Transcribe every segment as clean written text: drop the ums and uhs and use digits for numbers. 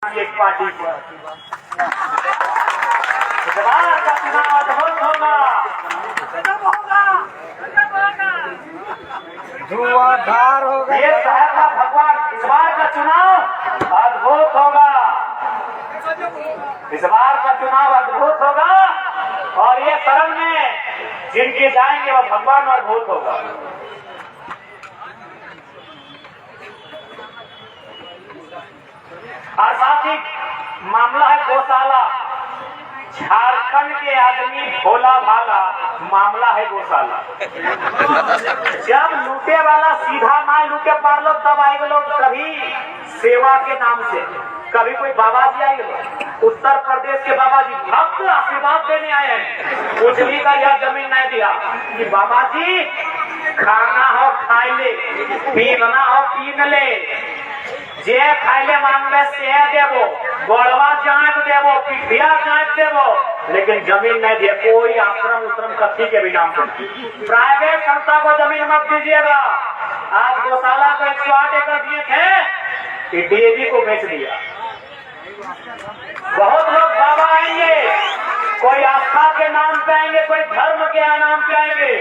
एक पार्टी पर इस बार का चुनाव अद्भुत होगा, धुआंधार होगा। ये शहर का भगवान इस बार का चुनाव अद्भुत होगा, इस बार का चुनाव अद्भुत होगा और ये शरण में जिनके जाएंगे वो भगवान अद्भुत होगा। और साथ ही मामला है गौशाला। झारखंड के आदमी भोला भाला, मामला है गौशाला। जब लूटे वाला सीधा ना लूटे पार लो तब आएंगे लोग, कभी सेवा के नाम से, कभी कोई बाबा जी आएंगे। उत्तर प्रदेश के बाबा जी भक्त आशीर्वाद देने आए हैं, उजली का यह जमीन नहीं दिया कि बाबा जी खाना हो खाई ले, पीना हो पीन ले, जे खाइले मांगले से देवो, गोड़वा जांच देवो, पिठिया जांच देवो, लेकिन जमीन नहीं दिए। कोई आश्रम उश्रम कथी के भी नाम पर प्राइवेट संस्था को जमीन मत दीजिएगा। आज गौशाला को 108 एकड़ दिए थे कि डीएवी को बेच दिया। बहुत लोग बाबा आएंगे, कोई आस्था के नाम पे आएंगे, कोई धर्म के नाम पे आएंगे।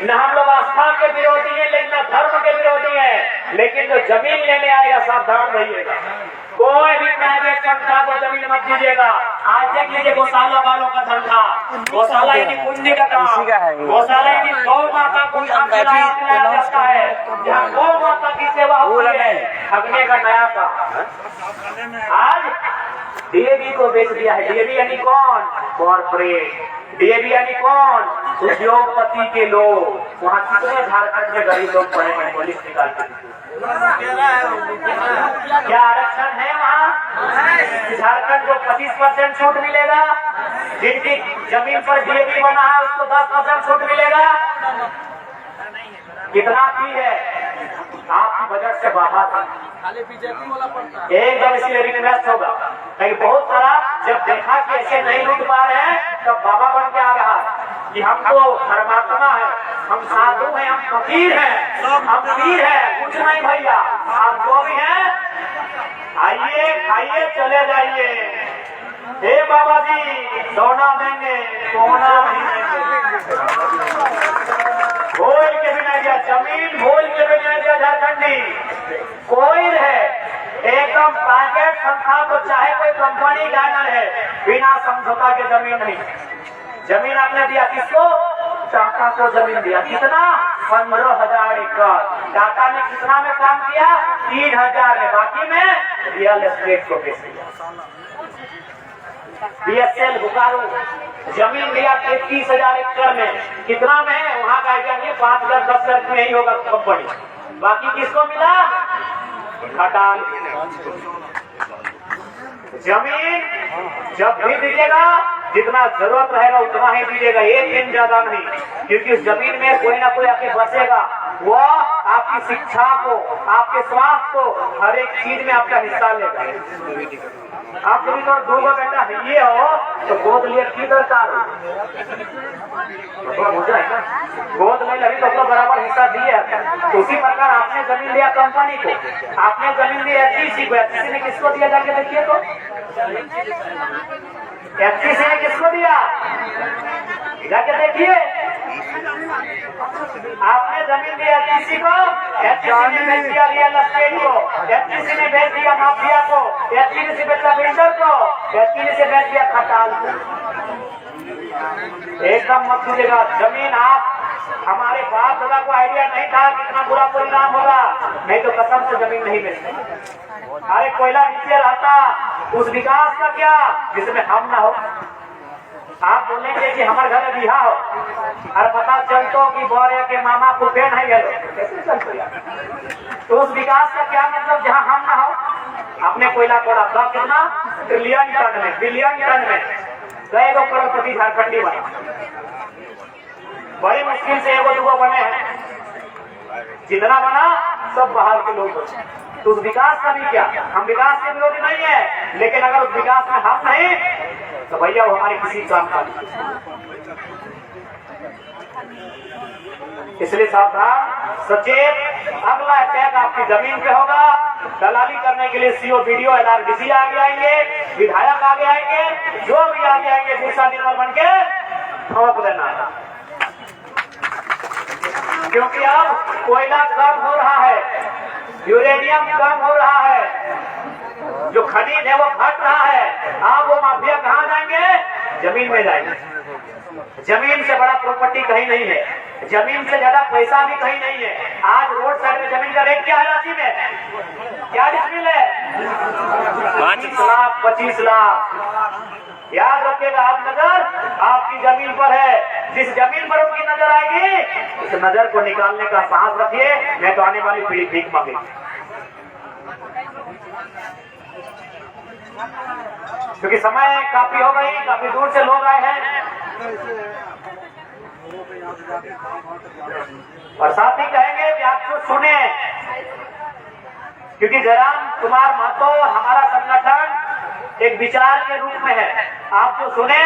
न हम लोग आस्था के विरोधी हैं, लेकिन न धर्म के विरोधी हैं, लेकिन जो जमीन लेने आएगा सावधान रहिएगा। कोई भी प्राइवेट संस्था को जमीन मत दीजिएगा। आज देख लीजिए गौशाला वालों का धंधा, गौशाला यानी पुण्य का काम, गौशाला यानी गौ माता को जाता है, जहाँ गौ माता की सेवा होती है, ठगने का नया काम। आज डीएवी को बेच दिया है। डीएवी यानी कौन? कॉर्पोरेट। डीएवी यानी कौन? उद्योगपति के लोग। वहाँ कितने झारखंड के गरीब लोग पड़े हैं, पुलिस निकाल के। क्या आरक्षण है वहाँ? झारखंड को 25% छूट मिलेगा, जिनकी जमीन पर डीएवी बना है उसको 10% छूट मिलेगा। कितना फी है? आपकी बजट से बाहर एकदम, इसलिए रिक्वेस्ट होगा। लेकिन बहुत सारा जब देखा कि ऐसे नहीं लूट पा रहे हैं तब बाबा बन के आ रहा है कि हम तो धर्मात्मा है, हम साधु हैं, हम फकीर हैं, हम वीर हैं। कुछ नहीं भैया, आप जो भी हैं आइए खाइए चले जाइए। हे बाबा जी सोना देंगे, सोना नहीं देंगे। भूल के भी नहीं दिया जमीन, भूल के भी नहीं दिया झारखंडी। कोई है एकदम प्राइवेट संस्था को, चाहे कोई कंपनी गार्डन है, बिना समझौता के जमीन नहीं। जमीन आपने दिया किसको? टाटा को जमीन दिया। कितना? 15,000 एकड़। टाटा ने कितना में काम किया? 3,000 में। बाकी में रियल एस्टेट को बेच दिया। बीएसएल बोकारो जमीन दिया 33,000 एकड़ में। कितना में है वहाँ का आइडिया नहीं, 5,000 10,000 में ही होगा कंपनी। बाकी किसको मिला? खटाल। जमीन जब भी दीजिएगा जितना जरूरत रहेगा उतना ही दीजिएगा, एक दिन ज्यादा नहीं, क्योंकि उस जमीन में कोई ना कोई आके बसेगा। वो आपकी शिक्षा को, आपके स्वास्थ्य को, हर एक चीज में आपका हिस्सा लेगा। आप कभी तो 2 बेटा है ये हो तो गोद लिए की दरकार हो, गोद नहीं लगी तो बराबर हिस्सा दिए। तो उसी प्रकार आपने जमीन दिया कंपनी को, आपने जमीन दी एफटीसी को। एफटीसी ने किसको दिया जाके देखिए तो? एफटीसी ने किसको दिया जाके देखिए। आपने जमीन दी एफटीसी को, एफटीसी ने बेच दिया रियल एस्टेट को, एफटीसी ने बेच दिया माफिया को, एफटीसी से बेचा बिल्डर को, एफटीसी से बेच दिया खटाल को। एकदम मत दीजिएगा जमीन। आप हमारे बाप दादा को आइडिया नहीं था कितना बुरा परिणाम होगा, नहीं तो कसम से जमीन नहीं बेचते। अरे कोयला नीचे रहता, उस विकास का क्या जिसमें हम ना हो। आप बोलेंगे कि हमारे घर में बिहा हो और पता चलतो कि बोरे के मामा को पेन है गए, कैसे चलते? तो उस विकास का क्या मतलब जहाँ हम ना हो। अपने कोयला को रखा कितना? ट्रिलियन टन में, बिलियन टन में। गए तो करोड़पति झारखंडी बने, बड़ी मुश्किल से एगो दुगो बने हैं, जितना बना सब बाहर के लोग बने। तो उस विकास का भी क्या? हम विकास के विरोधी नहीं है, लेकिन अगर उस विकास में हम नहीं तो भैया वो हमारे किसी काम का नहीं। इसलिए सावधान, सचेत। अगला अटैक आपकी जमीन पे होगा। दलाली करने के लिए सीओ, बीडीओ, एलआरडीसी आगे आएंगे, विधायक आगे आएंगे, जो भी आगे आएंगे दिशा निर्मल बन के ठोक देना। क्योंकि अब कोयला कम हो रहा है, यूरेनियम कम हो रहा है, जो खनिज है वो घट रहा है। अब वो माफिया कहाँ जाएंगे? जमीन में जाएंगे। जमीन से बड़ा प्रॉपर्टी कहीं नहीं है, जमीन से ज्यादा पैसा भी कहीं नहीं है। आज रोड साइड में जमीन का रेट क्या है रांची में? क्या डिस्मिल है? 5 लाख 25 लाख। याद रखिएगा, आप नजर आपकी जमीन पर है। जिस जमीन पर उसकी नजर आएगी, उस नजर को निकालने का साहस रखिए, नहीं तो आने वाली पीढ़ी भीख मांगेगी। क्योंकि समय काफी हो गई, काफी दूर से लोग आए हैं। और साथ ही कहेंगे कि आप जो सुने, क्योंकि जयराम कुमार महतो हमारा संगठन एक विचार के रूप में है। आप जो सुने,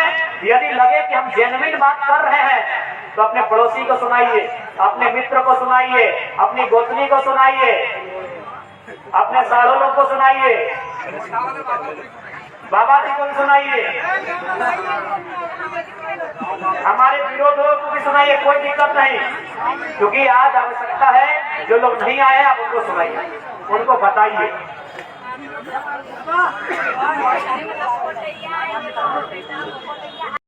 यदि लगे कि हम जेन्युइन बात कर रहे हैं तो अपने पड़ोसी को सुनाइए, अपने मित्र को सुनाइए, अपनी गोतनी को सुनाइए, अपने साड़ों को सुनाइए, बाबा जी को भी सुनाइए, हमारे विरोधियों को भी सुनाइए, कोई दिक्कत नहीं। क्योंकि आज आवश्यकता है, जो लोग नहीं आए आप उनको सुनाइए, उनको बताइए।